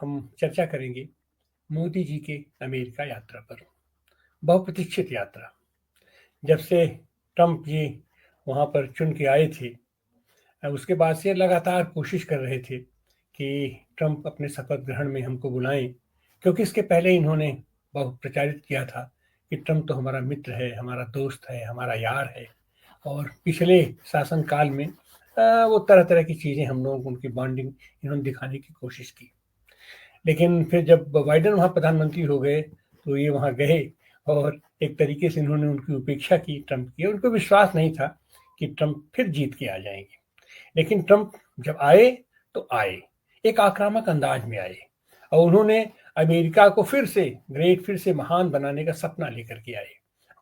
हम चर्चा करेंगे मोदी जी के अमेरिका यात्रा पर। बहुप्रतीक्षित यात्रा। जब से ट्रंप जी वहाँ पर चुन के आए थे, उसके बाद से लगातार कोशिश कर रहे थे कि ट्रंप अपने शपथ ग्रहण में हमको बुलाएं, क्योंकि इसके पहले इन्होंने बहुत प्रचारित किया था कि ट्रंप तो हमारा मित्र है, हमारा दोस्त है, हमारा यार है। और पिछले शासनकाल में वो तरह तरह की चीज़ें हम लोगों को उनकी बॉन्डिंग इन्होंने दिखाने की कोशिश की। लेकिन फिर जब बाइडेन वहाँ प्रधानमंत्री हो गए तो ये वहाँ गए और एक तरीके से इन्होंने उनकी उपेक्षा की, ट्रंप की। उनको विश्वास नहीं था कि ट्रंप फिर जीत के आ जाएंगे। लेकिन ट्रंप जब आए तो आए, एक आक्रामक अंदाज में आए और उन्होंने अमेरिका को फिर से महान बनाने का सपना लेकर के आए।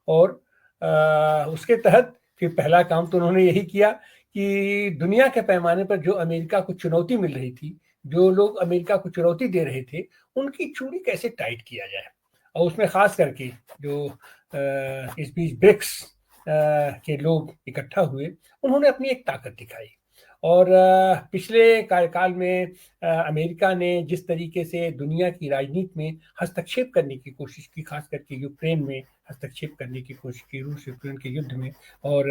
और उसके तहत फिर पहला काम तो उन्होंने यही किया कि दुनिया के पैमाने पर जो अमेरिका को चुनौती मिल रही थी, जो लोग अमेरिका को चुनौती दे रहे थे, उनकी चूड़ी कैसे टाइट किया जाए। और उसमें खास करके जो इस बीच ब्रिक्स के लोग इकट्ठा हुए, उन्होंने अपनी एक ताकत दिखाई। और पिछले कार्यकाल में अमेरिका ने जिस तरीके से दुनिया की राजनीति में हस्तक्षेप करने की कोशिश की, खास करके यूक्रेन में हस्तक्षेप करने की कोशिश की, रूस यूक्रेन के युद्ध में, और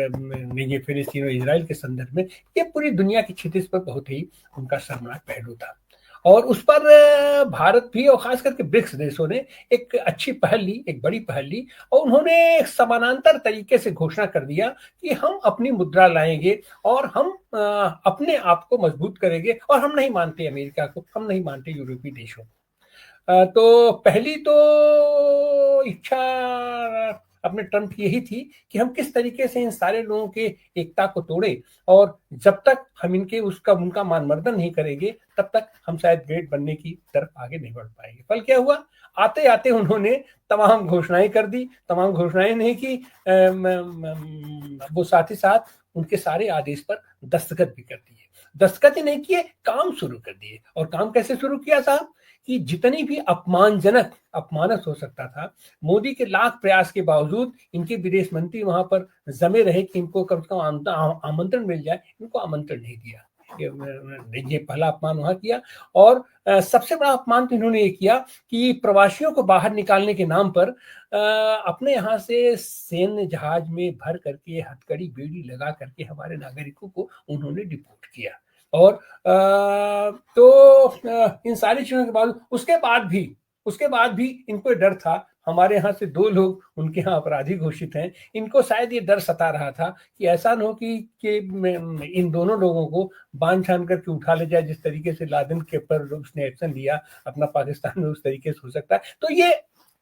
ये फिलिस्तीन और इसराइल के संदर्भ में, ये पूरी दुनिया की क्षितिज पर बहुत ही उनका शर्मनाक पहलू था। और उस पर भारत भी और खास करके ब्रिक्स देशों ने एक अच्छी पहल ली, एक बड़ी पहल ली, और उन्होंने समानांतर तरीके से घोषणा कर दिया कि हम अपनी मुद्रा लाएंगे और हम अपने आप को मजबूत करेंगे, और हम नहीं मानते अमेरिका को, हम नहीं मानते यूरोपीय देशों को। तो पहली तो इच्छा अपने ट्रंप की यही थी कि हम किस तरीके से इन सारे लोगों के एकता को तोड़े, और जब तक हम उनका मानमर्दन नहीं करेंगे, तब तक हम शायद ग्रेट बनने की तरफ आगे नहीं बढ़ पाएंगे। फल क्या हुआ? आते आते उन्होंने तमाम घोषणाएं कर दी। तमाम घोषणाएं नहीं की, वो साथ ही साथ उनके सारे आदेश पर दस्तखत भी कर दिए। दस्तखत ही नहीं किए, काम शुरू कर दिए। और काम कैसे शुरू किया साहब? कि जितनी भी अपमानक हो सकता था, मोदी के लाख प्रयास के बावजूद इनके विदेश मंत्री वहां पर जमे रहे कि इनको कम से कम आमंत्रण मिल जाए। इनको आमंत्रण नहीं दिया। ये पहला अपमान वहां किया। और सबसे बड़ा अपमान तो इन्होंने ये किया कि प्रवासियों को बाहर निकालने के नाम पर अपने यहाँ से सैन्य जहाज में भर करके, हथकड़ी बेड़ी लगा करके हमारे नागरिकों को उन्होंने डिपोर्ट किया। और इन सारी चीजों के बाद उसके बाद भी इनको डर था। हमारे यहाँ से 2 लोग उनके यहाँ अपराधी घोषित हैं। इनको शायद ये डर सता रहा था कि ऐसा न हो कि इन दोनों लोगों को बांध छान करके उठा ले जाए, जिस तरीके से लादेन के पर उसने एक्शन लिया अपना पाकिस्तान में, उस तरीके से हो सकता है। तो ये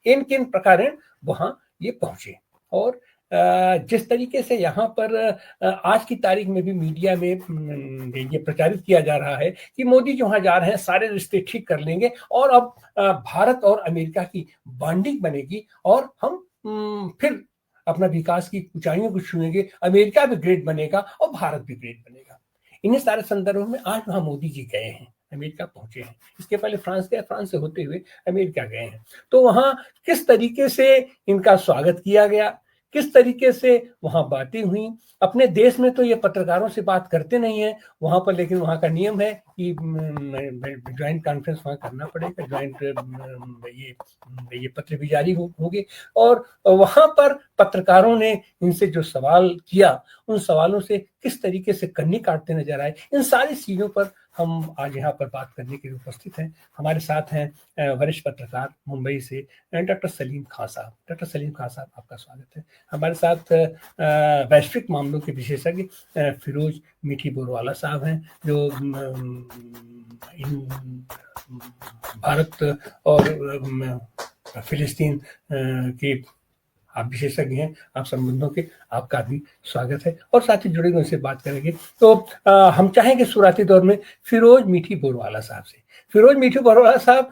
इन किन प्रकार वहां ये पहुंचे। और जिस तरीके से यहाँ पर आज की तारीख में भी मीडिया में ये प्रचारित किया जा रहा है कि मोदी जो वहां जा रहे हैं सारे रिश्ते ठीक कर लेंगे, और अब भारत और अमेरिका की बॉन्डिंग बनेगी, और हम फिर अपना विकास की ऊंचाइयों को छुएंगे, अमेरिका भी ग्रेट बनेगा और भारत भी ग्रेट बनेगा। इन्हीं सारे संदर्भों में आज वहां मोदी जी गए हैं, अमेरिका पहुंचे हैं। इसके पहले फ्रांस गए, फ्रांस से होते हुए अमेरिका गए हैं। तो वहां किस तरीके से इनका स्वागत किया गया, किस तरीके से वहां बातें हुई। अपने देश में तो ये पत्रकारों से बात करते नहीं है वहां पर, लेकिन वहां का नियम है कि ज्वाइंट कॉन्फ्रेंस वहां करना पड़ेगा, ज्वाइंट ये पत्र भी जारी होंगे। और वहां पर पत्रकारों ने इनसे जो सवाल किया, उन सवालों से किस तरीके से कन्नी काटते नजर आए, इन सारी चीजों पर हम आज यहाँ पर बात करने के लिए उपस्थित हैं। हमारे साथ हैं वरिष्ठ पत्रकार मुंबई से डॉक्टर सलीम खां साहब। डॉक्टर सलीम खां साहब, आपका स्वागत है। हमारे साथ वैश्विक मामलों के विशेषज्ञ फिरोज मीठी बोरवाला साहब हैं, जो भारत और फिलिस्तीन के आप विशेषज्ञ हैं, आप संबंधों के, आपका भी स्वागत है। और साथ ही जुड़े हुए उनसे बात करेंगे। तो हम चाहेंगे शुरुआती दौर में फिरोज मीठी बोरवाला साहब से। फिरोज मीठी बोरवाला साहब,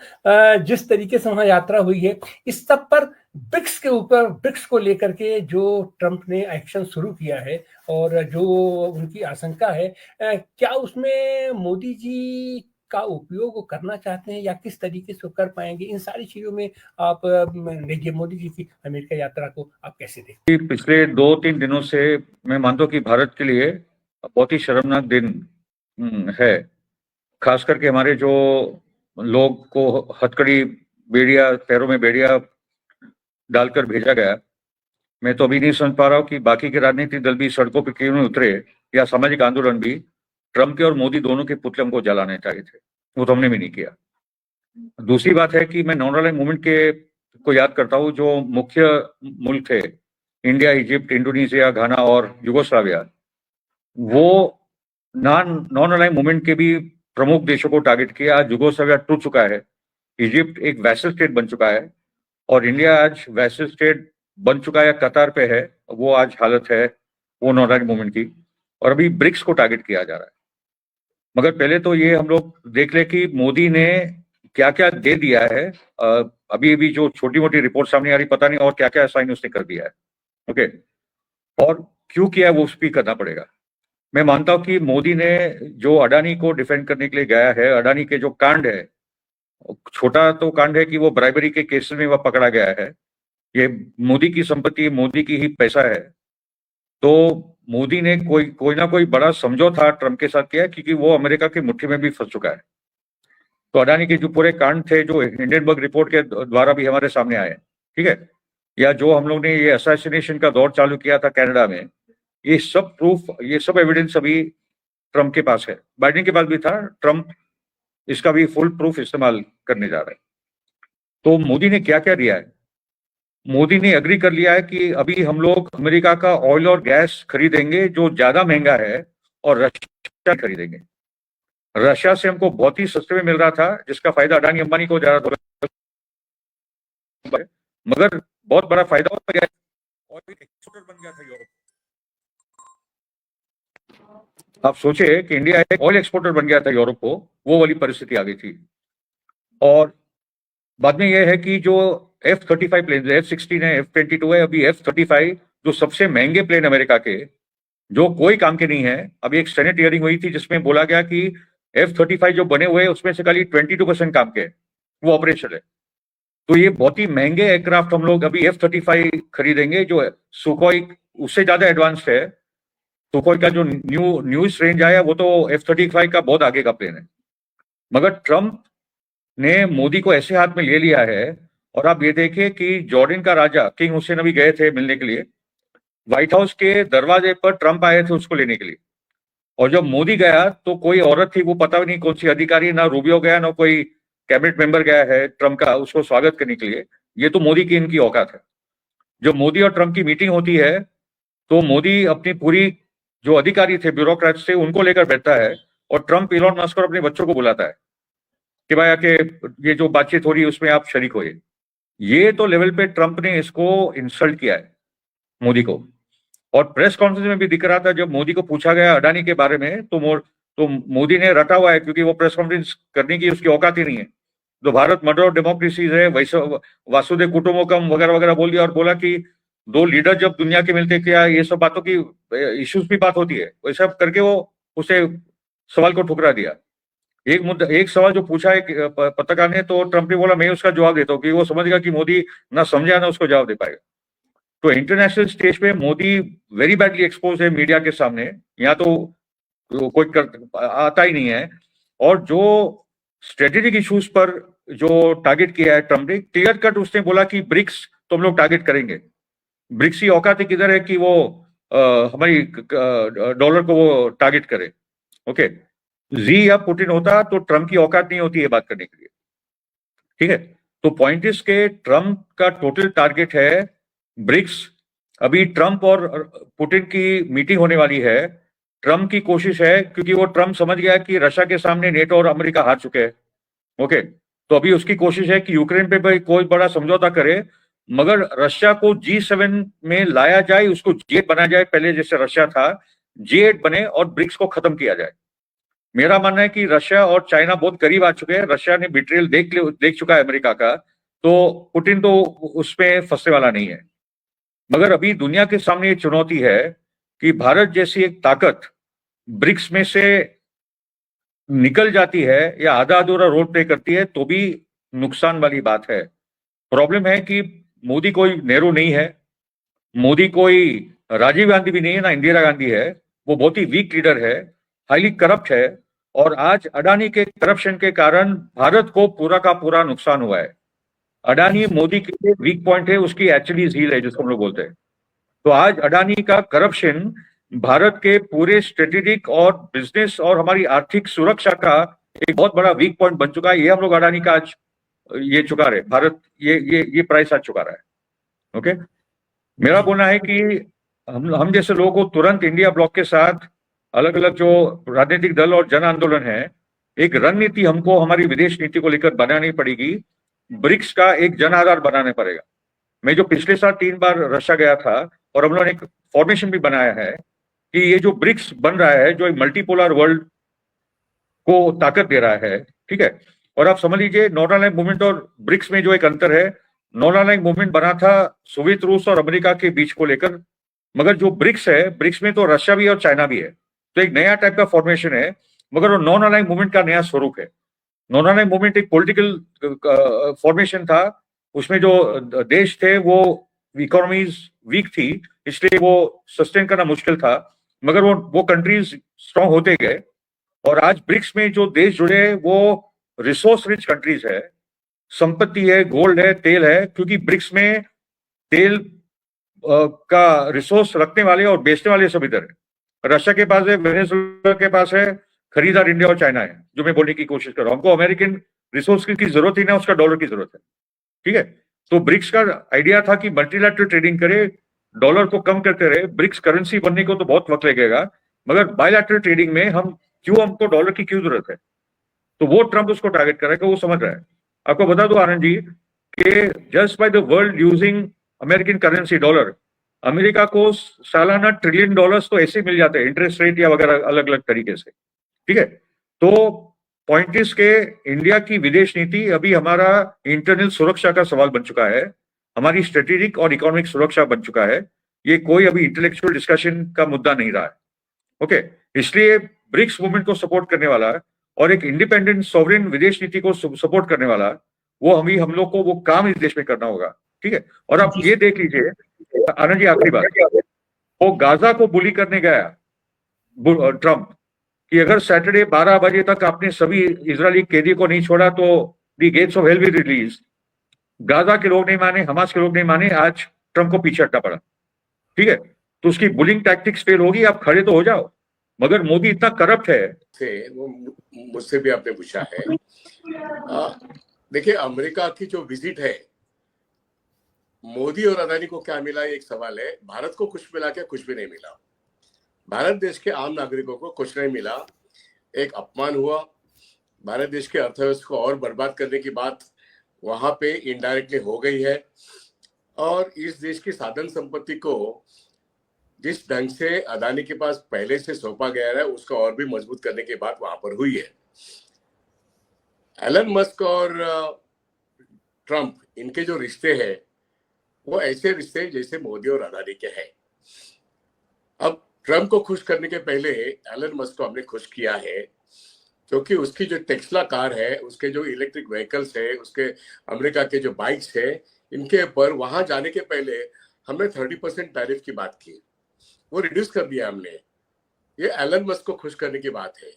जिस तरीके से वहां यात्रा हुई है, इस सब पर ब्रिक्स को लेकर के जो ट्रंप ने एक्शन शुरू किया है और जो उनकी आशंका है, क्या उसमें मोदी जी का उपयोग करना चाहते हैं या किस तरीके से कर पाएंगे? इन सारी चीजों में आप मोदी जी की अमेरिका यात्रा को आप कैसे देखते हैं? पिछले 2-3 दिनों से मैं मानता हूँ कि भारत के लिए बहुत ही शर्मनाक दिन है। खास करके हमारे जो लोग को हथकड़ी, बेड़िया, पैरों में बेड़िया डालकर भेजा गया, मैं तो अभी नहीं समझ पा रहा हूँ कि बाकी के राजनीतिक दल भी सड़कों पर क्यों नहीं उतरे, या सामाजिक आंदोलन भी ट्रंप के और मोदी दोनों के पुतले को जलाने चाहिए थे। वो तो हमने भी नहीं किया। दूसरी बात है कि मैं नॉन अलाइंड मूवमेंट के को याद करता हूँ, जो मुख्य मुल्क थे इंडिया, इजिप्ट, इंडोनेशिया, घाना और युगोस्लाविया, वो नॉन अलाइंड मूवमेंट के भी प्रमुख देशों को टारगेट किया। आज युगोस्लाविया टूट चुका है, इजिप्ट एक वैसल स्टेट बन चुका है, और इंडिया आज वैसल स्टेट बन चुका है या कतार पे है, वो आज हालत है वो नॉन अलाइंड मूवमेंट की। और अभी ब्रिक्स को टारगेट किया जा रहा है। मगर पहले तो ये हम लोग देख ले कि मोदी ने क्या क्या दे दिया है। अभी अभी जो छोटी मोटी रिपोर्ट सामने आ रही, पता नहीं और क्या क्या साइन उसने कर दिया है। ओके, और क्यों किया है वो भी करना पड़ेगा। मैं मानता हूं कि मोदी ने जो अडानी को डिफेंड करने के लिए गया है, अडानी के जो कांड है, छोटा तो कांड है कि वो ब्राइबरी के केस में वह पकड़ा गया है, ये मोदी की संपत्ति, मोदी की ही पैसा है। तो मोदी ने कोई ना कोई बड़ा समझौता ट्रंप के साथ किया, क्योंकि वो अमेरिका की मुट्ठी में भी फंस चुका है। तो अडानी के जो पूरे कांड थे, जो हिंडनबर्ग रिपोर्ट के द्वारा भी हमारे सामने आए, ठीक है, या जो हम लोग ने ये असैसिनेशन का दौर चालू किया था कनाडा में, ये सब प्रूफ, ये सब एविडेंस अभी ट्रंप के पास है, बाइडेन के पास भी था। ट्रंप इसका भी फुल प्रूफ इस्तेमाल करने जा रहा है। तो मोदी ने क्या क्या दिया है? मोदी ने एग्री कर लिया है कि अभी हम लोग अमेरिका का ऑयल और गैस खरीदेंगे जो ज्यादा महंगा है, और रशिया खरीदेंगे। रशिया से हमको बहुत ही सस्ते में मिल रहा था, जिसका फायदा अडानी अंबानी को ज्यादा होगा, मगर बहुत बड़ा फायदा हो गया, ऑयल एक्सपोर्टर बन गया था यूरोप। आप सोचे कि इंडिया एक ऑयल एक्सपोर्टर बन गया था यूरोप को, वो वाली परिस्थिति आ गई थी। और बाद में यह है कि जो F-35 प्लेन, F-16 है, F-22 है, अभी F-35 जो सबसे महंगे प्लेन अमेरिका के, जो कोई काम के नहीं है। अभी एक सेनेट हियरिंग हुई थी जिसमें बोला गया कि F-35 जो बने हुए हैं उसमें से खाली 22% काम के वो ऑपरेशन है। तो ये बहुत ही महंगे एयरक्राफ्ट हम लोग अभी F-35 खरीदेंगे, जो सुखोई उससे ज्यादा एडवांस्ड है। सुखोई का जो न्यूज रेंज आया वो तो F-35 का बहुत आगे का प्लेन है। मगर ट्रंप ने मोदी को ऐसे हाथ में ले लिया है, और आप ये देखिए कि जॉर्डन का राजा किंग हुसैन अभी गए थे मिलने के लिए, व्हाइट हाउस के दरवाजे पर ट्रंप आए थे उसको लेने के लिए। और जब मोदी गया तो कोई औरत थी, वो पता भी नहीं कौन सी अधिकारी, ना रूबियो गया, ना कोई कैबिनेट मेंबर गया है ट्रंप का उसको स्वागत करने के लिए। ये तो मोदी की इनकी औकात है। जब मोदी और ट्रंप की मीटिंग होती है तो मोदी अपनी पूरी जो अधिकारी थे, ब्यूरोक्रेट्स थे, उनको लेकर बैठता है, और ट्रंप इलॉन मस्क और अपने बच्चों को बुलाता है कि भाई आके ये जो बातचीत हो रही है उसमें आप शरीक होइए। ये तो लेवल पे ट्रंप ने इसको इंसल्ट किया है मोदी को। और प्रेस कॉन्फ्रेंस में भी दिख रहा था, जब मोदी को पूछा गया अडानी के बारे में, तो मोदी ने रटा हुआ है, क्योंकि वो प्रेस कॉन्फ्रेंस करने की उसकी औकात ही नहीं है। तो भारत मदर ऑफ डेमोक्रेसी है, वैसे वासुदेव कुटुंबकम वगैरह वगैरह बोल दिया, और बोला कि दो लीडर जब दुनिया के मिलते, क्या ये सब बातों की इश्यूज भी बात होती है, वैसा करके वो उसे सवाल को ठुकरा दिया। एक सवाल जो पूछा है पत्रकार ने, तो ट्रंप ने बोला मैं उसका जवाब देता हूँ, कि वो समझेगा कि मोदी ना समझा ना उसको जवाब दे पाएगा। तो इंटरनेशनल स्टेज पे मोदी वेरी बैडली एक्सपोज है मीडिया के सामने, यहाँ तो कोई आता ही नहीं है। और जो स्ट्रेटेजिक इश्यूज पर जो टारगेट किया है ट्रंप ने, क्लियर कट उसने बोला कि ब्रिक्स तो हम लोग टारगेट करेंगे। ब्रिक्स की औकात किधर है कि वो हमारी डॉलर को वो टारगेट करे। ओके, जी या पुतिन होता तो ट्रंप की औकात नहीं होती है बात करने के लिए, ठीक है। तो पॉइंट इज के ट्रंप का टोटल टारगेट है ब्रिक्स। अभी ट्रंप और पुतिन की मीटिंग होने वाली है। ट्रंप की कोशिश है, क्योंकि वो ट्रंप समझ गया कि रशिया के सामने नेटो और अमेरिका हार चुके हैं। ओके, तो अभी उसकी कोशिश है कि यूक्रेन पे भाई कोई बड़ा समझौता करे, मगर रशिया को G7 में लाया जाए, उसको G8 बनाया जाए, पहले जैसे रशिया था G8 बने, और ब्रिक्स को खत्म किया जाए। मेरा मानना है कि रशिया और चाइना बहुत करीब आ चुके हैं। रशिया ने बिट्रेयल देख चुका है अमेरिका का, तो पुतिन तो उसमें फंसने वाला नहीं है। मगर अभी दुनिया के सामने ये चुनौती है कि भारत जैसी एक ताकत ब्रिक्स में से निकल जाती है या आधा अधूरा रोल प्ले करती है, तो भी नुकसान वाली बात है। प्रॉब्लम है कि मोदी कोई नेहरू नहीं है, मोदी कोई राजीव गांधी भी नहीं है, ना इंदिरा गांधी है। वो बहुत ही वीक लीडर है, हाईली करप्ट है, और आज अडानी के करप्शन के कारण भारत को पूरा का पूरा नुकसान हुआ है। अडानी मोदी के लिए वीक पॉइंट है, उसकी एक्चुअली हील है जिसको हम लोग बोलते हैं। तो आज अडानी का करप्शन भारत के पूरे स्ट्रेटेजिक और बिजनेस और हमारी आर्थिक सुरक्षा का एक बहुत बड़ा वीक पॉइंट बन चुका है। ये हम लोग अडानी का आज ये चुका रहे, भारत ये प्राइस आज चुका रहा है। ओके, मेरा बोलना है कि हम जैसे लोगों को तुरंत इंडिया ब्लॉक के साथ अलग अलग जो राजनीतिक दल और जन आंदोलन है, एक रणनीति हमको हमारी विदेश नीति को लेकर बनानी पड़ेगी। ब्रिक्स का एक जन आधार बनाना पड़ेगा। मैं जो पिछले साल 3 बार रशिया गया था और हम लोगों ने एक फॉर्मेशन भी बनाया है कि ये जो ब्रिक्स बन रहा है जो एक मल्टीपोलर वर्ल्ड को ताकत दे रहा है, ठीक है। और आप समझ लीजिए नॉर्दर्न अलायंस मूवमेंट और ब्रिक्स में जो एक अंतर है, नॉर्दर्न अलायंस मूवमेंट बना था सोवियत रूस और अमेरिका के बीच को लेकर, मगर जो ब्रिक्स है, ब्रिक्स में तो रशिया भी और चाइना भी है, तो एक नया टाइप का फॉर्मेशन है, मगर वो नॉन अलाइंग मूवमेंट का नया स्वरूप है। नॉन अलाइंग मूवमेंट एक पॉलिटिकल फॉर्मेशन था, उसमें जो देश थे वो इकोनॉमीज वीक थी, इसलिए वो सस्टेन करना मुश्किल था, मगर वो कंट्रीज स्ट्रांग होते गए। और आज ब्रिक्स में जो देश जुड़े हैं वो रिसोर्स रिच कंट्रीज है, संपत्ति है, गोल्ड है, तेल है, क्योंकि ब्रिक्स में तेल का रिसोर्स रखने वाले और बेचने वाले सब इधर है। रशिया के पास है, वेनेजुएला के पास है, खरीदार इंडिया और चाइना है, जो मैं बोलने की कोशिश कर रहा हूं। हमको अमेरिकन रिसोर्स की जरूरत ही ना, उसका डॉलर की जरूरत है, ठीक है। तो ब्रिक्स का आइडिया था कि मल्टीलैटरल ट्रेडिंग करे, डॉलर को कम करते रहे। ब्रिक्स करेंसी बनने को तो बहुत वक्त लगेगा, मगर बायलैटरल ट्रेडिंग में हमको डॉलर की क्यों जरूरत है? तो वो ट्रंप उसको टारगेट कर रहा है कि वो समझ रहा है। आपको बता दो आनंद जी कि just by the world using American currency dollar, America को सालाना $1 ट्रिलियन तो ऐसे मिल जाते हैं, इंटरेस्ट रेट या वगैरह अलग अलग तरीके से, ठीक है। तो पॉइंट इज के इंडिया की विदेश नीति अभी हमारा इंटरनल सुरक्षा का सवाल बन चुका है, हमारी स्ट्रेटेजिक और इकोनॉमिक सुरक्षा बन चुका है। ये कोई अभी इंटेलेक्चुअल डिस्कशन का मुद्दा नहीं रहा है, ओके। इसलिए ब्रिक्स मूवमेंट को सपोर्ट करने वाला और एक इंडिपेंडेंट सॉवरेन विदेश नीति को सपोर्ट करने वाला, वो हम लोग को वो काम इस देश में करना होगा, ठीक है। और आप ये देख लीजिए आनंद जी, आखिरी बात, वो गाजा को बुली करने गया ट्रंप कि अगर सैटरडे 12 बजे तक आपने सभी इजरायली कैदी को नहीं छोड़ा तो the gates of hell will release. Gaza के लोग नहीं माने, हमास के लोग नहीं माने, आज ट्रंप को पीछे हटना पड़ा, ठीक है। तो उसकी बुलिंग टैक्टिक्स फेल होगी, आप खड़े तो हो जाओ। मगर मोदी इतना करप्ट है से वो मुझसे भी आपने पूछा है। देखिए, अमेरिका की जो विजिट है, मोदी और अदानी को क्या मिला, एक सवाल है। भारत को कुछ मिला क्या? कुछ भी नहीं मिला। भारत देश के आम नागरिकों को कुछ नहीं मिला, एक अपमान हुआ। भारत देश के अर्थव्यवस्था को और बर्बाद करने की बात वहां पे इनडायरेक्टली हो गई है, और इस देश की साधन संपत्ति को जिस ढंग से अदानी के पास पहले से सौंपा गया है, उसको और भी मजबूत करने की बात वहां पर हुई है। एलन मस्क और ट्रंप, इनके जो रिश्ते हैं वो ऐसे रिश्ते जैसे मोदी और अदानी के हैं। अब ट्रंप को खुश करने के पहले एलन मस्क को हमने खुश किया है, क्योंकि उसकी जो टेस्ला कार है, उसके जो इलेक्ट्रिक व्हीकल्स है, उसके अमेरिका के जो बाइक्स है, इनके ऊपर वहां जाने के पहले हमने 30% टैरिफ की बात की, वो रिड्यूस कर दिया हमने। ये एलन मस्क को खुश करने की बात है।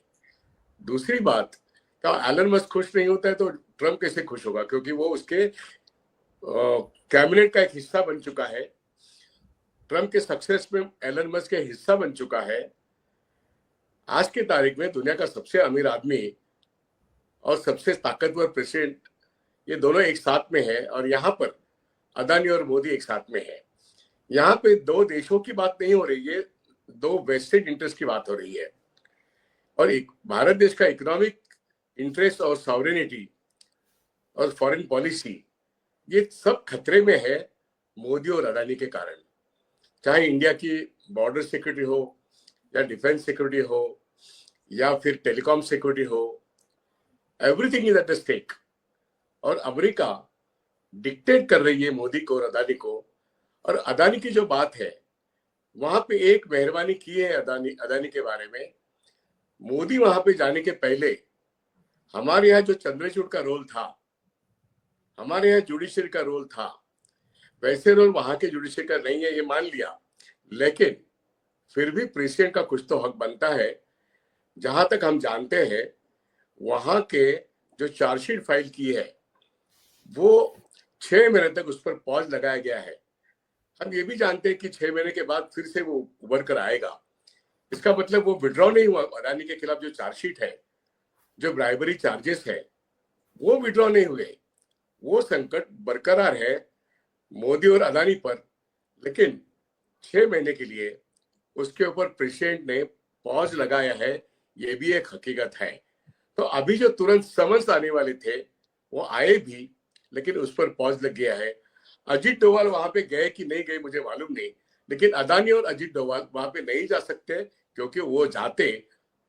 दूसरी बात, एलन मस्क खुश नहीं होता है तो ट्रंप कैसे खुश होगा? क्योंकि वो उसके कैबिनेट का एक हिस्सा बन चुका है। ट्रंप के सक्सेस में एलन मस्क का हिस्सा बन चुका है। आज की तारीख में दुनिया का सबसे अमीर आदमी और सबसे ताकतवर प्रेसिडेंट, ये दोनों एक साथ में है, और यहाँ पर अदानी और मोदी एक साथ में है। यहाँ पे दो देशों की बात नहीं हो रही है, दो वेस्टेड इंटरेस्ट की बात हो रही है। और एक भारत देश का इकोनॉमिक इंटरेस्ट और सॉवरेनिटी और फॉरेन पॉलिसी, ये सब खतरे में है मोदी और अदानी के कारण। चाहे इंडिया की बॉर्डर सिक्योरिटी हो, या डिफेंस सिक्योरिटी हो, या फिर टेलीकॉम सिक्योरिटी हो, everything is at the stake. और अमेरिका डिक्टेट कर रही है मोदी को और अदानी को। और अदानी की जो बात है, वहां पे एक मेहरबानी की है अदानी के बारे में। मोदी वहां पे जाने के पहले हमारे यहाँ जो चंद्रचूड़ का रोल था, हमारे यहाँ जुडिशरी का रोल था, वैसे रोल वहां के जुडिशरी का नहीं है, ये मान लिया। लेकिन फिर भी प्रेसिडेंट का कुछ तो हक बनता है जहां तक हम जानते हैं वहां के जो चार्जशीट फाइल की है वो 6 महीने तक उस पर पॉज लगाया गया है। हम ये भी जानते हैं कि 6 महीने के बाद फिर से वो उभर कर आएगा। इसका मतलब वो विड्रॉ नहीं हुआ। अदानी के खिलाफ जो चार्जशीट है, जो ब्राइबरी चार्जेस है, वो विड्रॉ नहीं हुए। वो संकट बरकरार है मोदी और अदानी पर, लेकिन 6 महीने के लिए उसके ऊपर प्रेसिडेंट ने पॉज लगाया है, ये भी एक हकीकत है। तो अभी जो तुरंत समन्स आने वाले थे वो आए भी, लेकिन उस पर पॉज लग गया है। अजीत डोभाल वहां पे गए कि नहीं गए मुझे मालूम नहीं, लेकिन अदानी और अजीत डोभाल वहां पे नहीं जा सकते, क्योंकि वो जाते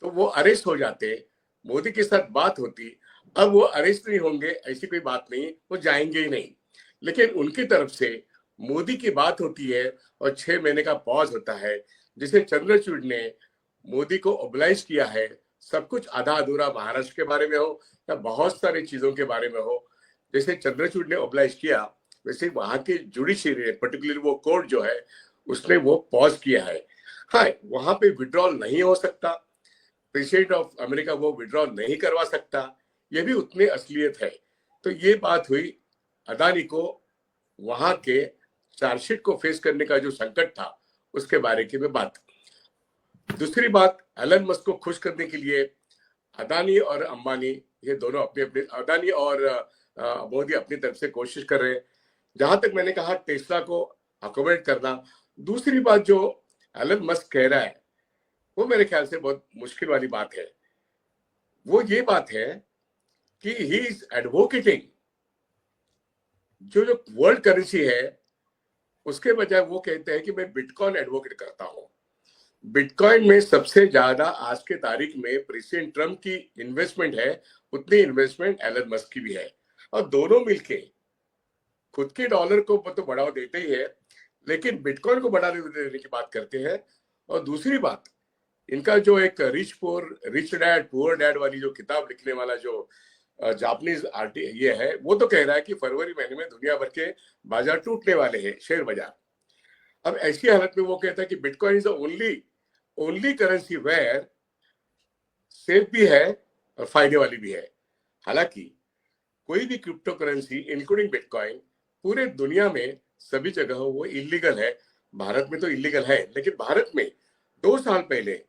तो वो अरेस्ट हो जाते। मोदी के साथ बात होती, अब वो अरेस्ट नहीं होंगे ऐसी कोई बात नहीं, वो जाएंगे ही नहीं। लेकिन उनकी तरफ से मोदी की बात होती है और 6 महीने का पॉज होता है, जिसे चंद्रचूड़ ने मोदी को ओबलाइज किया है। सब कुछ आधा अधूरा महाराष्ट्र के बारे में हो या बहुत सारी चीजों के बारे में हो, जैसे चंद्रचूड़ ने ओबलाइज किया, वैसे वहां की जुडिशरी पर्टिकुलर वो कोर्ट जो है उसने वो पॉज किया है। हाँ, वहां पे विड्रॉल नहीं हो सकता, प्रेसिडेंट ऑफ अमेरिका वो विड्रॉ नहीं करवा सकता, ये भी उतनी असलियत है। तो ये बात हुई अदानी को वहां के चार्जशीट को फेस करने का जो संकट था उसके बारे की में बात। दूसरी बात, एलन मस्क को खुश करने के लिए अदानी और अंबानी, ये दोनों अपने अपने, अदानी और मोदी अपनी तरफ से कोशिश कर रहे हैं। जहां तक मैंने कहा टेस्ला को अकोमोडेट करना। दूसरी बात जो एलन मस्क कह रहा है वो मेरे ख्याल से बहुत मुश्किल वाली बात है। वो ये बात है कि ही इज एडवोकेटिंग जो वर्ल्ड करेंसी है उसके बजाय वो कहते हैं कि मैं बिटकॉइन एडवोकेट करता हूं। बिटकॉइन में सबसे ज्यादा आज के तारीख में प्रेसिडेंट ट्रम्प की इन्वेस्टमेंट है, उतनी इन्वेस्टमेंट एलन मस्क की भी है, और दोनों मिलके खुद के डॉलर को तो बढ़ावा देते ही है, लेकिन बिटकॉइन को बढ़ावा देने की बात करते हैं। और दूसरी बात, इनका जो एक रिच डैड पुअर डैड वाली जो किताब लिखने वाला जो जापानीज ये है, वो तो कह रहा है कि फरवरी महीने में दुनिया भर के बाजार टूटने वाले हैं, शेयर बाजार। अब ऐसी हालत में वो कहता है कि bitcoin is only currency where safe भी है और फायदे वाली भी है। हालांकि कोई भी क्रिप्टो करेंसी इंक्लूडिंग बिटकॉइन पूरे दुनिया में सभी जगह वो इलीगल है। भारत में तो इलीगल है, लेकिन भारत में 2 साल पहले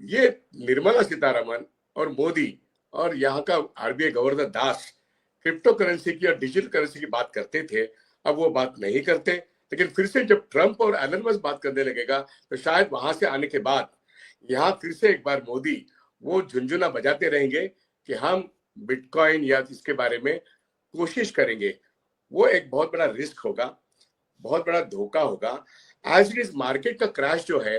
ये निर्मला सीतारमन और मोदी और यहाँ का आरबीआई गवर्नर दास क्रिप्टो करेंसी की और डिजिटल करेंसी की बात करते थे। अब वो बात नहीं करते, लेकिन फिर से जब ट्रम्प और एलन मस्क बात करने लगेगा तो शायद वहां से आने के बाद यहाँ फिर से एक बार मोदी वो झुंझुना बजाते रहेंगे कि हम बिटकॉइन या इसके बारे में कोशिश करेंगे। वो एक बहुत बड़ा रिस्क होगा, बहुत बड़ा धोखा होगा। एज इट इज मार्केट का क्रैश जो है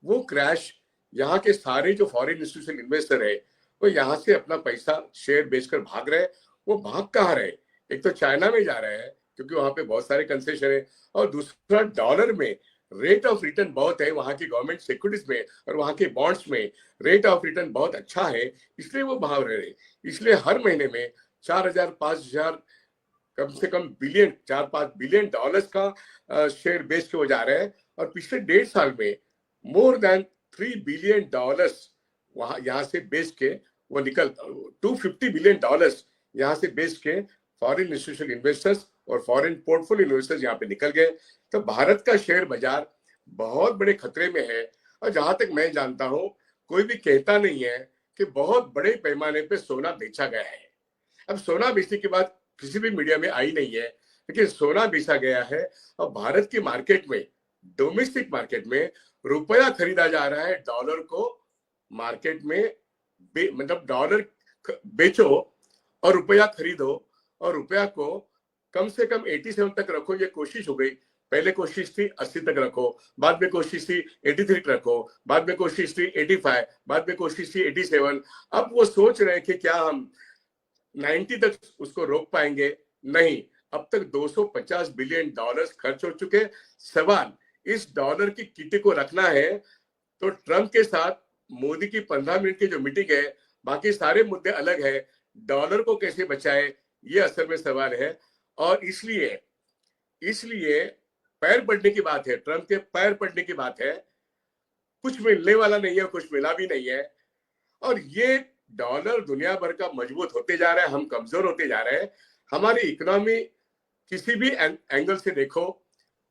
वो क्रैश, यहाँ के सारे जो फॉरेन इंस्टीट्यूशनल इन्वेस्टर है वो यहाँ से अपना पैसा शेयर बेचकर भाग रहे। वो भाग कहाँ रहे? एक तो चाइना में जा रहे हैं क्योंकि वहां पे बहुत सारे कंसेशन है, और दूसरा डॉलर में रेट ऑफ रिटर्न बहुत है, वहां की गवर्नमेंट सिक्योरिटीज में और वहां के बॉन्ड्स में रेट ऑफ रिटर्न बहुत अच्छा है, इसलिए वो भाग रहे। इसलिए हर महीने में 4,000-5,000 कम से कम बिलियन, 4-5 बिलियन डॉलर्स का शेयर बेच के वो जा रहे हैं। और पिछले 1.5 साल में मोर देन 3 बिलियन डॉलर्स वहां यहाँ से बेच के वो निकल, 250 बिलियन डॉलर्स यहाँ से बेच के फॉरेन इंस्टीट्यूशनल इन्वेस्टर्स और फॉरेन पोर्टफोलियो इन्वेस्टर्स यहाँ पे निकल गए। तो भारत का शेयर बाजार बहुत बड़े खतरे में है। और जहां तक मैं जानता हूं कोई भी कहता नहीं है कि बहुत बड़े पैमाने पे सोना बेचा गया है। अब सोना बेचने की बात किसी भी मीडिया में आई नहीं है, लेकिन सोना बेचा गया है। और भारत की मार्केट में, डोमेस्टिक मार्केट में रुपया खरीदा जा रहा है डॉलर को। मार्केट में मतलब डॉलर बेचो और रुपया खरीदो, और रुपया को कम से कम 87 तक रखो, ये कोशिश हो गई। पहले कोशिश थी 80 तक रखो, बाद में कोशिश थी 83 तक रखो, बाद में कोशिश थी 85, बाद में कोशिश थी 87। अब वो सोच रहे हैं कि क्या हम 90 तक उसको रोक पाएंगे? नहीं, अब तक 250 बिलियन डॉलर्स खर्च हो चुके। सवाल इस डॉलर की किटी को रखना है तो ट्रम्प के साथ मोदी की 15 मिनट की जो मीटिंग है, बाकी सारे मुद्दे अलग है, डॉलर को कैसे बचाए ये असल में सवाल है। और इसलिए पैर पड़ने की बात है, ट्रम्प के पैर पड़ने की बात है। कुछ मिलने वाला नहीं है, कुछ मिला भी नहीं है। और ये डॉलर दुनिया भर का मजबूत होते जा रहा है, हम कमजोर होते जा रहे हैं। हमारी इकोनॉमी किसी भी एंगल से देखो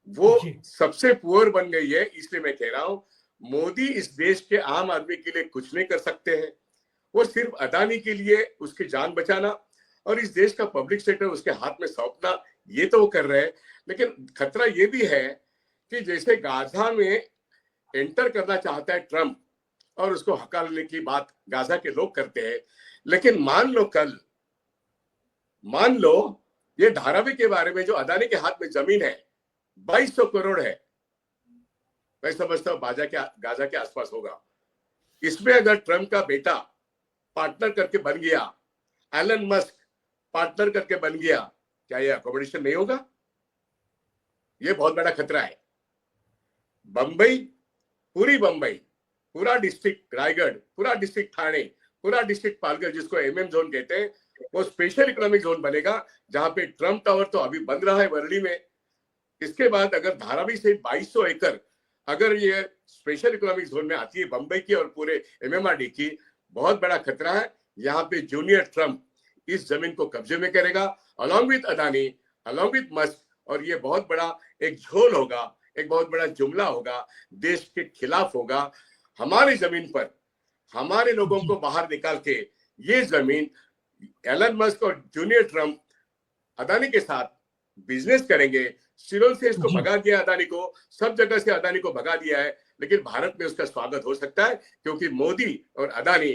वो सबसे पुअर बन गई है। इसलिए मैं कह रहा हूं मोदी इस देश के आम आदमी के लिए कुछ नहीं कर सकते हैं। वो सिर्फ अदानी के लिए उसकी जान बचाना और इस देश का पब्लिक सेक्टर उसके हाथ में सौंपना, ये तो वो कर रहे हैं। लेकिन खतरा ये भी है कि जैसे गाजा में एंटर करना चाहता है ट्रंप और उसको हकालने की बात गाजा के लोग करते हैं, लेकिन मान लो ये धारावी के बारे में जो अदानी के हाथ में जमीन है 2200 करोड़ है, मैं समझता हूं गाजा के आसपास होगा। इसमें अगर ट्रंप का बेटा पार्टनर करके बन गया, एलन मस्क पार्टनर करके बन गया, क्या ये अकोमोडेशन नहीं होगा? ये बहुत बड़ा खतरा है। बंबई, पूरा डिस्ट्रिक्ट रायगढ़, पूरा डिस्ट्रिक्ट ठाणे, पूरा डिस्ट्रिक्ट पालघर, जिसको एमएम जोन कहते हैं, वो स्पेशल इकोनॉमिक जोन बनेगा, जहां पे ट्रंप टावर तो अभी बन रहा है वर्ली में। इसके बाद अगर धारावी से 2200 एकड़ अगर ये स्पेशल इकोनॉमिक जोन में आती है बंबई की और पूरे एमएमआरडी की, बहुत बड़ा खतरा है। यहाँ पे जूनियर ट्रंप इस जमीन को कब्जे में करेगा along with Adani, along with Musk, और ये बहुत बड़ा एक झोल होगा, एक बहुत बड़ा जुमला होगा, देश के खिलाफ होगा। हमारी जमीन पर हमारे लोगों को बाहर निकाल के ये जमीन एलन मस्क और जूनियर ट्रंप अदानी के साथ बिजनेस करेंगे। सिरोल से इसको भगा दिया अदानी को, सब जगह से अदानी को भगा दिया है, लेकिन भारत में उसका स्वागत हो सकता है क्योंकि मोदी और अदानी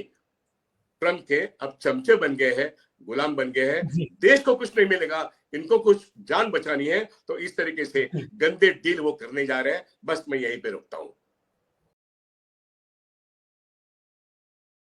ट्रंप के अब चमचे बन गए हैं, गुलाम बन गए हैं। देश को कुछ नहीं मिलेगा, इनको कुछ जान बचानी है, तो इस तरीके से गंदे डील वो करने जा रहे हैं। बस मैं यहीं पे रुकता हूं।